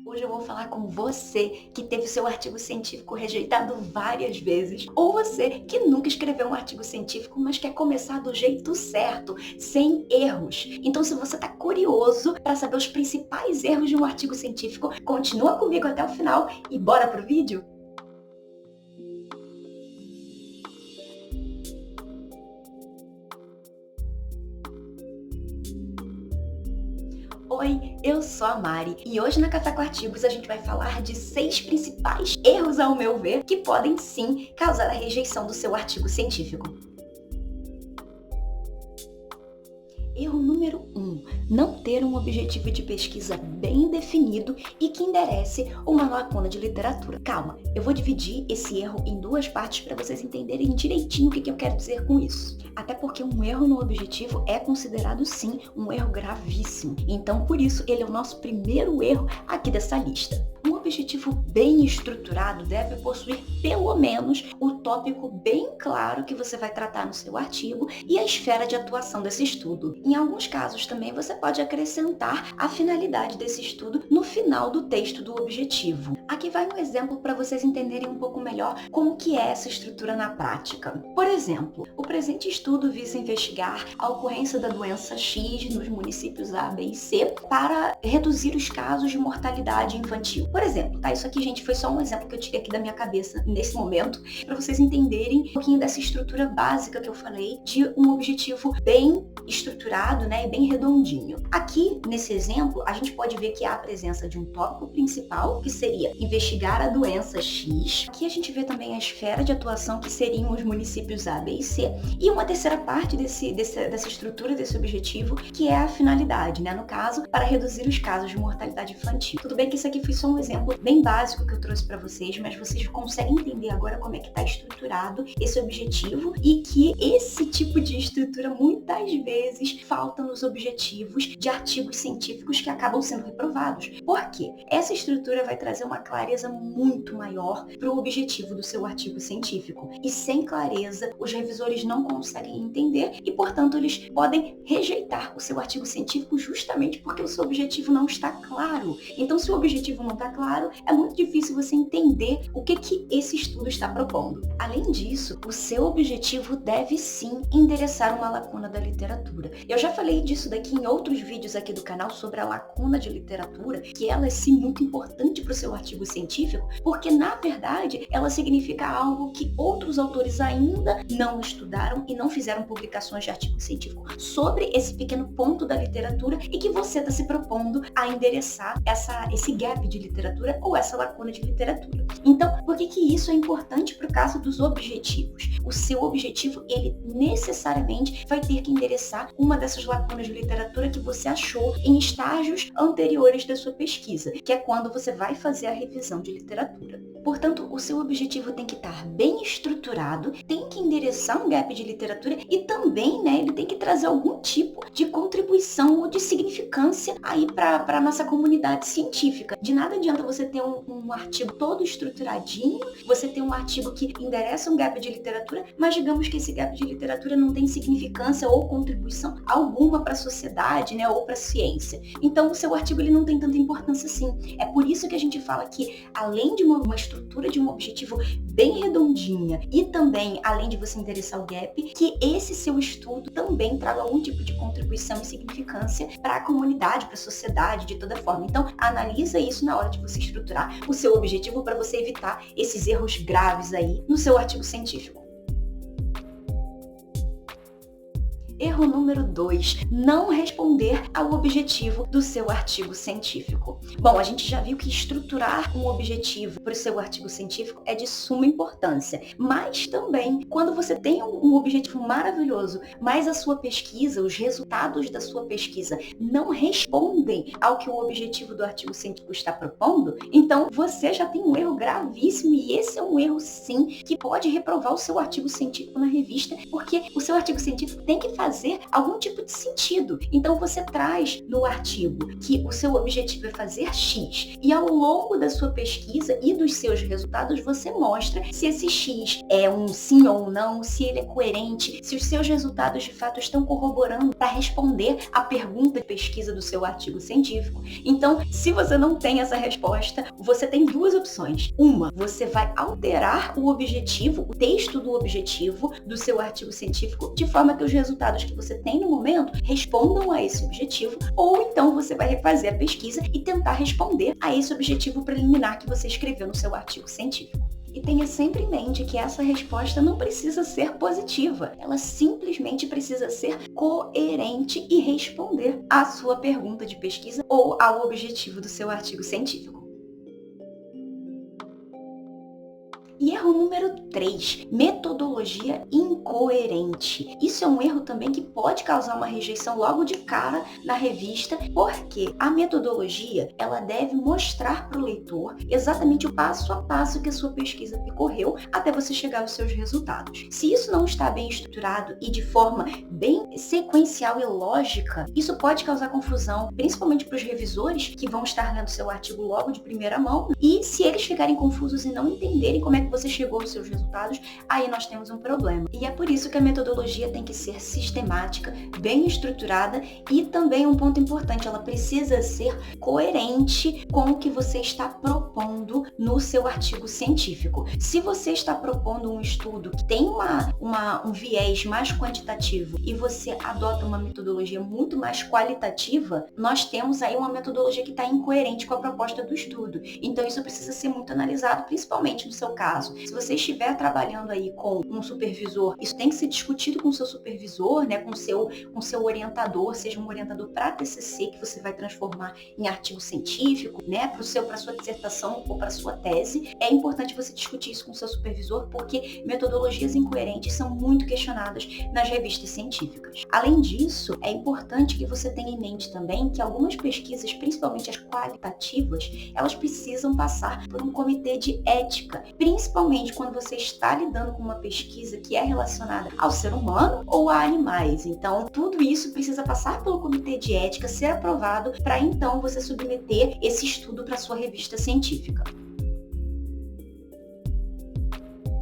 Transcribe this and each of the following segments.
Hoje eu vou falar com você que teve seu artigo científico rejeitado várias vezes, ou você que nunca escreveu um artigo científico, mas quer começar do jeito certo, sem erros. Então, se você está curioso para saber os principais erros de um artigo científico, continua comigo até o final e bora pro vídeo? Oi, eu sou a Mari e hoje na Café com Artigos a gente vai falar de 6 principais erros, ao meu ver, que podem sim causar a rejeição do seu artigo científico. Erro número 1, não ter um objetivo de pesquisa bem definido e que enderece uma lacuna de literatura. Calma, eu vou dividir esse erro em duas partes para vocês entenderem direitinho o que eu quero dizer com isso. Até porque um erro no objetivo é considerado sim um erro gravíssimo. Então, por isso, ele é o nosso primeiro erro aqui dessa lista. Um objetivo bem estruturado deve possuir pelo menos o tópico bem claro que você vai tratar no seu artigo e a esfera de atuação desse estudo. Em alguns casos também você pode acrescentar a finalidade desse estudo no final do texto do objetivo. Aqui vai um exemplo para vocês entenderem um pouco melhor como que é essa estrutura na prática. Por exemplo, o presente estudo visa investigar a ocorrência da doença X nos municípios A, B e C para reduzir os casos de mortalidade infantil. Por exemplo, tá? Isso aqui, gente, foi só um exemplo que eu tirei aqui da minha cabeça nesse momento, para vocês entenderem um pouquinho dessa estrutura básica que eu falei, de um objetivo bem estruturado, né, e bem redondinho. Aqui, nesse exemplo, a gente pode ver que há a presença de um tópico principal, que seria investigar a doença X. Aqui a gente vê também a esfera de atuação, que seriam os municípios A, B e C, e uma terceira parte dessa estrutura, desse objetivo, que é a finalidade, né, no caso, para reduzir os casos de mortalidade infantil. Tudo bem que isso aqui foi só um exemplo bem básico que eu trouxe para vocês, mas vocês conseguem entender agora como é que está estruturado esse objetivo e que esse tipo de estrutura muitas vezes falta nos objetivos de artigos científicos que acabam sendo reprovados. Por quê? Essa estrutura vai trazer uma clareza muito maior para o objetivo do seu artigo científico. E sem clareza, os revisores não conseguem entender e, portanto, eles podem rejeitar o seu artigo científico justamente porque o seu objetivo não está claro. Então, se o objetivo não está claro, é muito difícil você entender o que esse estudo está propondo. Além disso, o seu objetivo deve sim endereçar uma lacuna da literatura. Eu já falei disso daqui em outros vídeos aqui do canal sobre a lacuna de literatura, que ela é sim muito importante para o seu artigo científico, porque na verdade ela significa algo que outros autores ainda não estudaram e não fizeram publicações de artigo científico sobre esse pequeno ponto da literatura e que você está se propondo a endereçar esse gap de literatura ou essa lacuna de literatura. Então, por que isso é importante para o caso dos objetivos? O seu objetivo, ele necessariamente vai ter que endereçar uma dessas lacunas de literatura que você achou em estágios anteriores da sua pesquisa, que é quando você vai fazer a revisão de literatura. Portanto, o seu objetivo tem que estar bem estruturado, tem que endereçar um gap de literatura e também, né, ele tem que trazer algum tipo de contribuição ou de significância aí para a nossa comunidade científica. De nada adianta você ter um artigo todo estruturadinho, você ter um artigo que endereça um gap de literatura, mas digamos que esse gap de literatura não tem significância ou contribuição alguma para a sociedade, né, ou para a ciência. Então, o seu artigo ele não tem tanta importância assim. É por isso que a gente fala que, além de uma estrutura de um objetivo bem redondinha e também, além de você endereçar o gap, que esse seu estudo também traga algum tipo de contribuição e significância para a comunidade, para a sociedade, de toda forma. Então, analisa isso na hora de você estruturar o seu objetivo para você evitar esses erros graves aí no seu artigo científico. Erro número 2, não responder ao objetivo do seu artigo científico. Bom, a gente já viu que estruturar um objetivo para o seu artigo científico é de suma importância, mas também quando você tem um objetivo maravilhoso, mas a sua pesquisa, os resultados da sua pesquisa não respondem ao que o objetivo do artigo científico está propondo, então você já tem um erro gravíssimo e esse é um erro sim que pode reprovar o seu artigo científico na revista, porque o seu artigo científico tem que fazer fazer algum tipo de sentido. Então você traz no artigo que o seu objetivo é fazer X e ao longo da sua pesquisa e dos seus resultados você mostra se esse X é um sim ou um não, se ele é coerente, se os seus resultados de fato estão corroborando para responder a pergunta de pesquisa do seu artigo científico. Então, se você não tem essa resposta, você tem duas opções. Uma, você vai alterar o objetivo, o texto do objetivo do seu artigo científico, de forma que os resultados que você tem no momento respondam a esse objetivo, ou então você vai refazer a pesquisa e tentar responder a esse objetivo preliminar que você escreveu no seu artigo científico. E tenha sempre em mente que essa resposta não precisa ser positiva, ela simplesmente precisa ser coerente e responder à sua pergunta de pesquisa ou ao objetivo do seu artigo científico. E erro número 3, metodologia incoerente. Isso é um erro também que pode causar uma rejeição logo de cara na revista, porque a metodologia, ela deve mostrar para o leitor exatamente o passo a passo que a sua pesquisa percorreu até você chegar aos seus resultados. Se isso não está bem estruturado e de forma bem sequencial e lógica, isso pode causar confusão, principalmente para os revisores que vão estar lendo seu artigo logo de primeira mão, e se eles ficarem confusos e não entenderem como é que você chegou aos seus resultados, aí nós temos um problema. E é por isso que a metodologia tem que ser sistemática, bem estruturada e também um ponto importante, ela precisa ser coerente com o que você está propondo no seu artigo científico. Se você está propondo um estudo que tem um viés mais quantitativo e você adota uma metodologia muito mais qualitativa, nós temos aí uma metodologia que está incoerente com a proposta do estudo. Então isso precisa ser muito analisado, principalmente no seu caso. Se você estiver trabalhando aí com um supervisor, isso tem que ser discutido com o seu supervisor, né, com o seu orientador, seja um orientador para TCC que você vai transformar em artigo científico, né, para sua dissertação ou para sua tese. É importante você discutir isso com o seu supervisor, porque metodologias incoerentes são muito questionadas nas revistas científicas. Além disso, é importante que você tenha em mente também que algumas pesquisas, principalmente as qualitativas, elas precisam passar por um comitê de ética, principalmente quando você está lidando com uma pesquisa que é relacionada ao ser humano ou a animais. Então, tudo isso precisa passar pelo comitê de ética, ser aprovado, para então você submeter esse estudo para sua revista científica.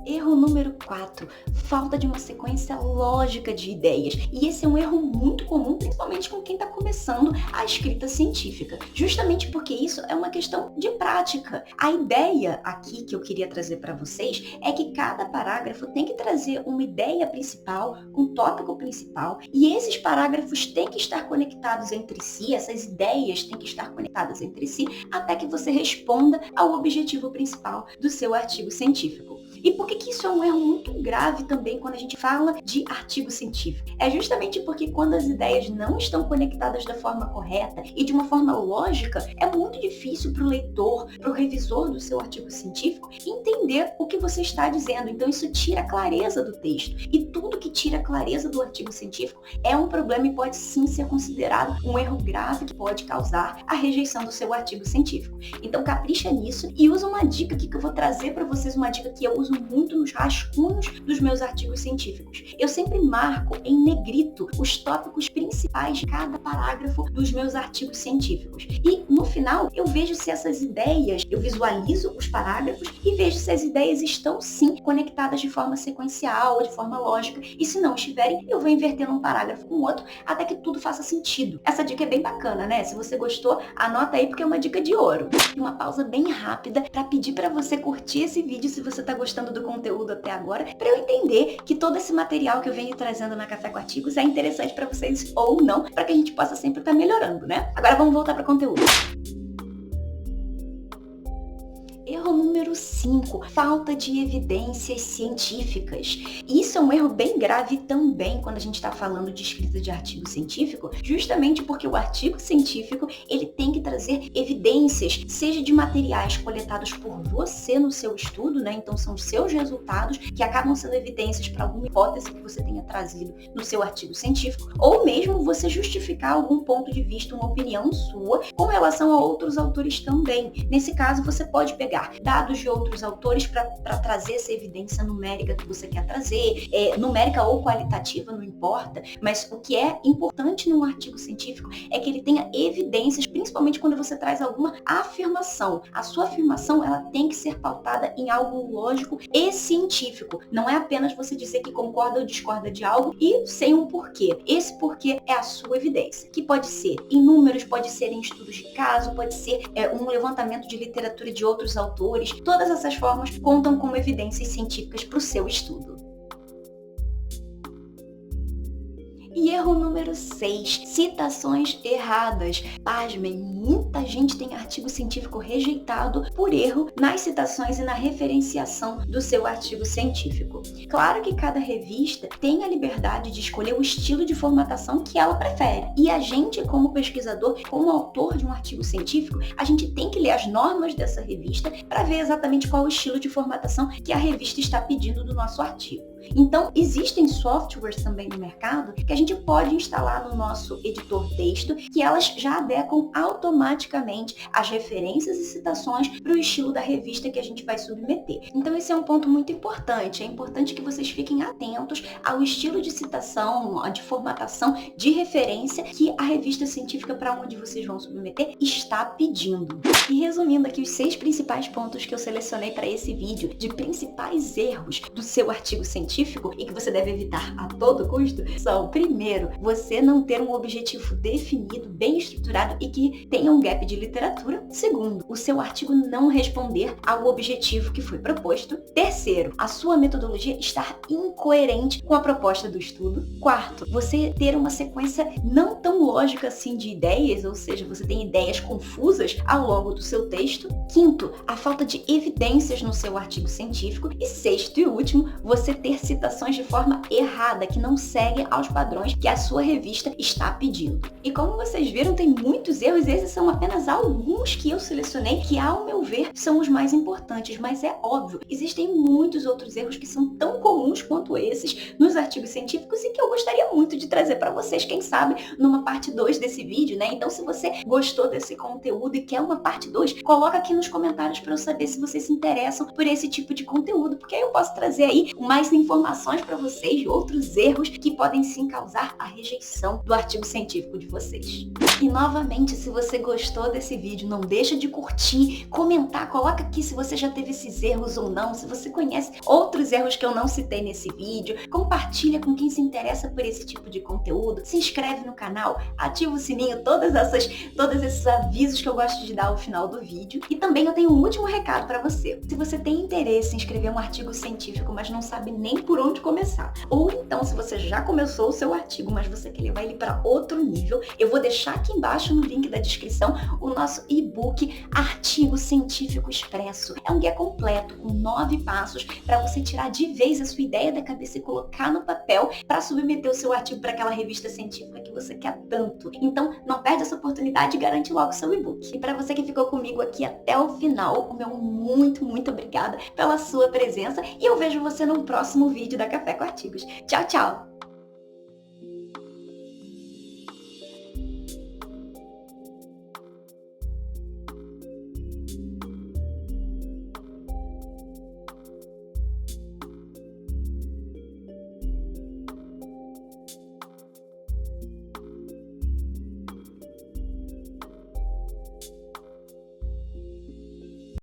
Erro número 4, falta de uma sequência lógica de ideias. E esse é um erro muito comum, principalmente com quem está começando a escrita científica. Justamente porque isso é uma questão de prática. A ideia aqui que eu queria trazer para vocês é que cada parágrafo tem que trazer uma ideia principal, um tópico principal, e esses parágrafos têm que estar conectados entre si, essas ideias têm que estar conectadas entre si, até que você responda ao objetivo principal do seu artigo científico. E por que isso é um erro muito grave também quando a gente fala de artigo científico? É justamente porque quando as ideias não estão conectadas da forma correta e de uma forma lógica, é muito difícil para o leitor, para o revisor do seu artigo científico, entender o que você está dizendo. Então isso tira a clareza do texto. E tudo que tira a clareza do artigo científico é um problema e pode sim ser considerado um erro grave que pode causar a rejeição do seu artigo científico. Então capricha nisso e usa uma dica aqui que eu vou trazer para vocês, uma dica que eu uso muito nos rascunhos dos meus artigos científicos. Eu sempre marco em negrito os tópicos principais de cada parágrafo dos meus artigos científicos. E no final eu vejo se essas ideias, eu visualizo os parágrafos e vejo se as ideias estão sim conectadas de forma sequencial, de forma lógica. E se não estiverem, eu vou invertendo um parágrafo com o outro até que tudo faça sentido. Essa dica é bem bacana, né? Se você gostou, anota aí porque é uma dica de ouro. Uma pausa bem rápida para pedir para você curtir esse vídeo se você está gostando do conteúdo até agora, para eu entender que todo esse material que eu venho trazendo na Café com Artigos é interessante para vocês ou não, para que a gente possa sempre estar melhorando, né? Agora vamos voltar para o conteúdo. Erro número 5, falta de evidências científicas. Isso é um erro bem grave também quando a gente está falando de escrita de artigo científico, justamente porque o artigo científico ele tem que trazer evidências, seja de materiais coletados por você no seu estudo, né? Então são os seus resultados que acabam sendo evidências para alguma hipótese que você tenha trazido no seu artigo científico, ou mesmo você justificar algum ponto de vista, uma opinião sua com relação a outros autores também. Nesse caso, você pode pegar pegar dados de outros autores para trazer essa evidência numérica que você quer trazer, numérica ou qualitativa, não importa, mas o que é importante num artigo científico é que ele tenha evidências, principalmente quando você traz alguma afirmação. A sua afirmação, ela tem que ser pautada em algo lógico e científico. Não é apenas você dizer que concorda ou discorda de algo e sem um porquê. Esse porquê é a sua evidência, que pode ser em números, pode ser em estudos de caso, pode ser um levantamento de literatura de outros autores. Todas essas formas contam como evidências científicas para o seu estudo. E erro número 6, citações erradas. Pasmem, muita gente tem artigo científico rejeitado por erro nas citações e na referenciação do seu artigo científico. Claro que cada revista tem a liberdade de escolher o estilo de formatação que ela prefere. E a gente, como pesquisador, como autor de um artigo científico, a gente tem que ler as normas dessa revista para ver exatamente qual o estilo de formatação que a revista está pedindo do nosso artigo. Então, existem softwares também no mercado que a gente pode instalar no nosso editor texto, que elas já adequam automaticamente as referências e citações para o estilo da revista que a gente vai submeter. Então, esse é um ponto muito importante. É importante que vocês fiquem atentos ao estilo de citação, de formatação, de referência que a revista científica para onde vocês vão submeter está pedindo. E resumindo aqui os 6 principais pontos que eu selecionei para esse vídeo de principais erros do seu artigo científico e que você deve evitar a todo custo são, primeiro, você não ter um objetivo definido, bem estruturado e que tenha um gap de literatura. Segundo, o seu artigo não responder ao objetivo que foi proposto. Terceiro, a sua metodologia estar incoerente com a proposta do estudo. Quarto, você ter uma sequência não tão lógica assim de ideias, ou seja, você tem ideias confusas ao longo do seu texto. Quinto, a falta de evidências no seu artigo científico. E sexto e último, você ter citações de forma errada, que não seguem aos padrões que a sua revista está pedindo. E como vocês viram, tem muitos erros, esses são apenas alguns que eu selecionei, que ao meu ver são os mais importantes, mas é óbvio, existem muitos outros erros que são tão comuns quanto esses nos artigos científicos e que eu gostaria muito de trazer para vocês, quem sabe, numa parte 2 desse vídeo, né? Então, se você gostou desse conteúdo e quer uma parte 2, coloca aqui nos comentários para eu saber se vocês se interessam por esse tipo de conteúdo, porque aí eu posso trazer aí mais informações para vocês de outros erros que podem sim causar a rejeição do artigo científico de vocês. E novamente, se você gostou desse vídeo, não deixa de curtir, comentar, coloca aqui se você já teve esses erros ou não, se você conhece outros erros que eu não citei nesse vídeo, compartilha com quem se interessa por esse tipo de conteúdo, se inscreve no canal, ativa o sininho, todos esses avisos que eu gosto de dar ao final do vídeo. E também eu tenho um último recado para você. Se você tem interesse em escrever um artigo científico, mas não sabe nem por onde começar, ou então se você já começou o seu artigo, mas você quer levar ele para outro nível, eu vou deixar aqui embaixo no link da descrição o nosso e-book Artigo Científico Expresso. É um guia completo com 9 passos para você tirar de vez a sua ideia da cabeça e colocar no papel para submeter o seu artigo para aquela revista científica que você quer tanto. Então, não perde essa oportunidade e garante logo seu e-book. E para você que ficou comigo aqui até o final, o meu muito obrigada pela sua presença e eu vejo você no próximo vídeo da Café com Artigos. Tchau, tchau!